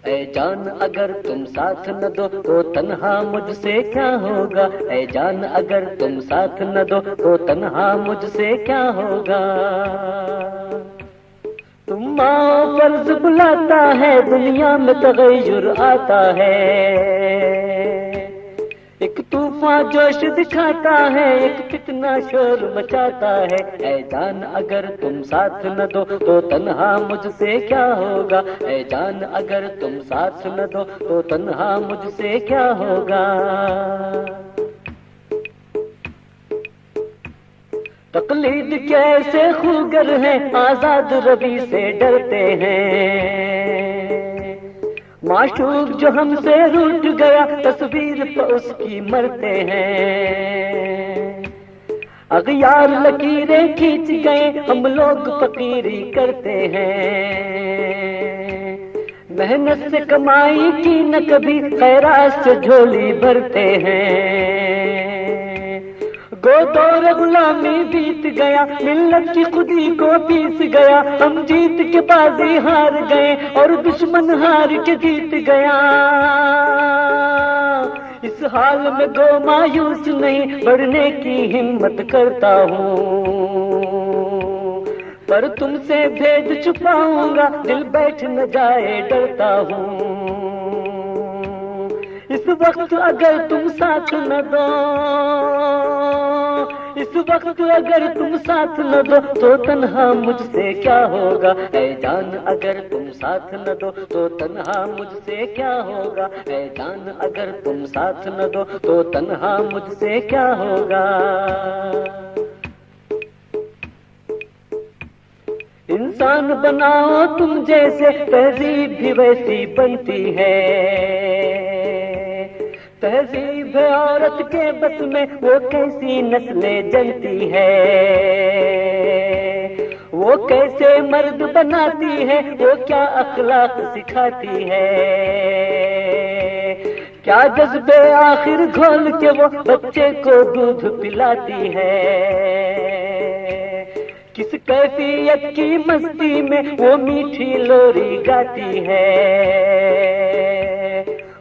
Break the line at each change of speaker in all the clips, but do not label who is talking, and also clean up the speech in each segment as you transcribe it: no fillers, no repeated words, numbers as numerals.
ऐ जान अगर तुम साथ न दो तो तन्हा मुझसे क्या होगा। ऐ जान अगर तुम साथ न दो तो तन्हा मुझसे क्या होगा। तुम आओ फर्ज बुलाता है, दुनिया में तगय्युर आता है। एक तूफान जोश दिखाता है, एक फितना शोर मचाता है। ऐ जान अगर तुम साथ न दो तो तन्हा मुझसे क्या होगा। ऐ जान अगर तुम साथ न दो तो तन्हा मुझसे क्या होगा। तकलीद कैसे खूगर है, आजाद रबी से डरते हैं। माशूक जो हमसे रूठ गया, तस्वीर पर उसकी मरते हैं। अगयार लकीरें खींच गए, हम लोग फकीरी करते हैं। मेहनत से कमाई की न कभी, खैरात से झोली भरते हैं। गोदौर गुलामी बीत गया, मिल्लत की खुदी को पीस गया। हम जीत के बाजी हार गए और दुश्मन हार के जीत गया। इस हाल में गो मायूस नहीं, बढ़ने की हिम्मत करता हूँ। पर तुमसे भेद छुपाऊंगा, दिल बैठ न जाए डरता हूँ। इस वक्त अगर तुम साथ न दो, इस वक्त अगर तुम साथ न दो तो तन्हा मुझसे क्या होगा। ऐ जान अगर तुम साथ न दो तो तन्हा मुझसे क्या होगा। ऐ जान अगर तुम साथ न दो तो तन्हा मुझसे क्या होगा। इंसान बनाओ तुम जैसे, तहजीब भी वैसी बनती है। तहजीब है औरत के बस में, वो कैसी नस्लें जनती है। वो कैसे मर्द बनाती है, वो क्या अखलाक सिखाती है। क्या जज्बे आखिर घोल के वो बच्चे को दूध पिलाती है। किस कैफियत की मस्ती में वो मीठी लोरी गाती है।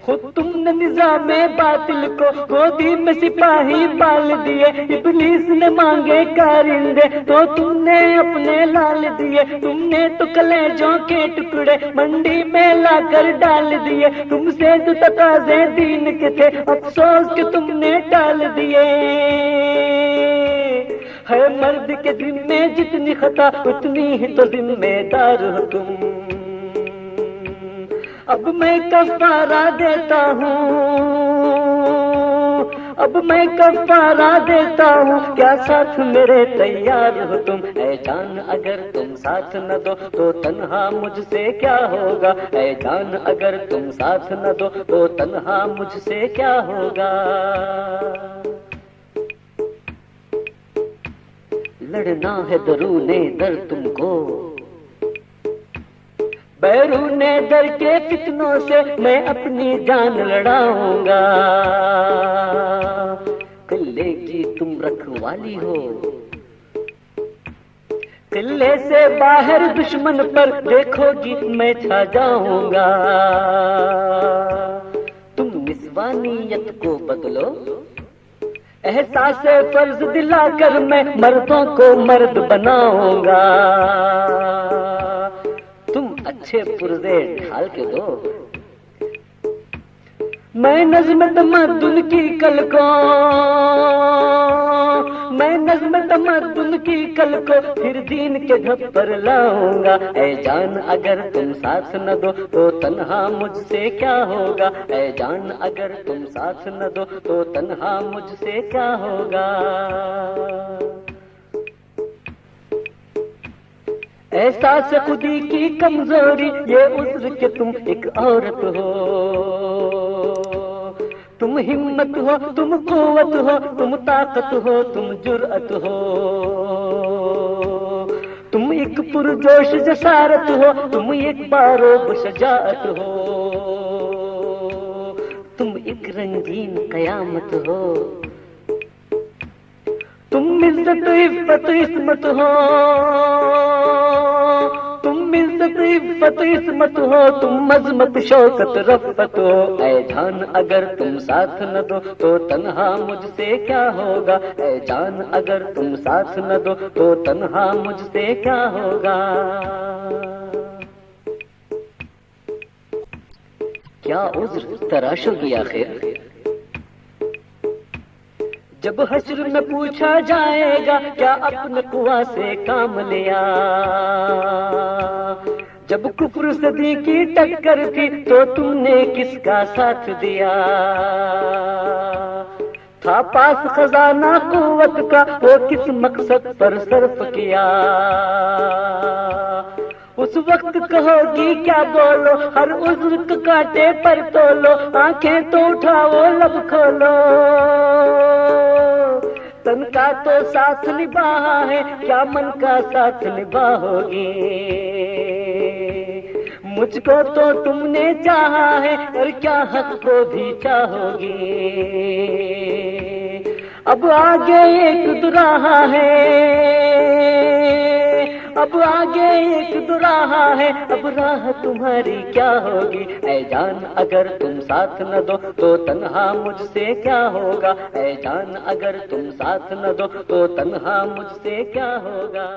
खुद तुमने निज़ामे बातिल को गोदी में सिपाही पाल दिए। इब्लीस ने मांगे कारिंदे तो तुमने अपने लाल दिए। तुमने तो कलेजों के टुकड़े मंडी में लाकर डाल दिए। तुमसे तो तकाज़े दीन के थे, अफसोस कि तुमने टाल दिए। है मर्द के जिम्मे जितनी खता, उतनी ही तो जिम्मेदार हो तुम। अब मैं कफ़ारा देता हूँ, अब मैं कफ़ारा देता हूँ, क्या साथ मेरे तैयार हो तुम। ऐ जान अगर तुम साथ न दो तो तन्हा मुझसे क्या होगा। ऐ जान अगर तुम साथ न दो तो तन्हा मुझसे क्या होगा। लड़ना है दरूने दर तुमको, बैरूने दर के फितनों से मैं अपनी जान लड़ाऊंगा। किले की तुम रखवाली हो, किले से बाहर दुश्मन पर देखोगी मैं छा जाऊंगा। तुम निस्वानियत को बदलो, एहसास फर्ज दिलाकर मैं मर्दों को मर्द बनाऊंगा। तुम अच्छे पुर्जे ढाल के दो, मैं नज़्म तमद्दुन की कल को, मैं नज़्म तमद्दुन की कल को फिर दीन के धप्पर लाऊंगा। ऐ जान अगर तुम साथ न दो तो तन्हा मुझसे क्या होगा। ऐ जान अगर तुम साथ न दो तो तन्हा मुझसे क्या होगा। एहसास खुदी की कमजोरी, ये उज़्र के तुम एक औरत हो। तुम हिम्मत हो, तुम कुव्वत हो, तुम ताकत हो, तुम जुर्अत हो। तुम एक पुरजोश जसारत हो, तुम एक बारोब शजाअत हो। तुम एक रंगीन कयामत हो। तुम इज्जत इफ़्फ़त इस्मत हो, तुम इज्जत इफ्फत इस्मत हो, तुम मजमत शौकत रफ़्फ़त हो। ऐ जान अगर तुम साथ न दो तो तन्हा मुझसे क्या होगा, ऐ जान अगर तुम साथ न दो तो तन्हा मुझसे क्या होगा। क्या उज़्र तराशोगी आखिर जब हश्र में पूछा जाएगा, क्या अपने कुआ से काम लिया। जब कुफ्र सदी की टक्कर थी तो तुमने किसका साथ दिया। था पास खजाना कुव्वत का, वो किस मकसद पर सर्फ किया। उस वक्त कहोगी क्या बोलो, हर उज़्र कांटे पर तोलो। आंखें तो उठाओ लब खोलो, तन का तो साथ निभाया है, क्या मन का साथ निभाओगी। मुझको तो तुमने चाहा है और क्या हक को भी चाहोगी। अब आगे एक दुराहा है, अब आगे एक दुराहा है, अब राह तुम्हारी क्या होगी। ऐ जान अगर तुम साथ न दो तो तन्हा मुझसे क्या होगा, ऐ जान अगर तुम साथ न दो तो तन्हा मुझसे क्या होगा।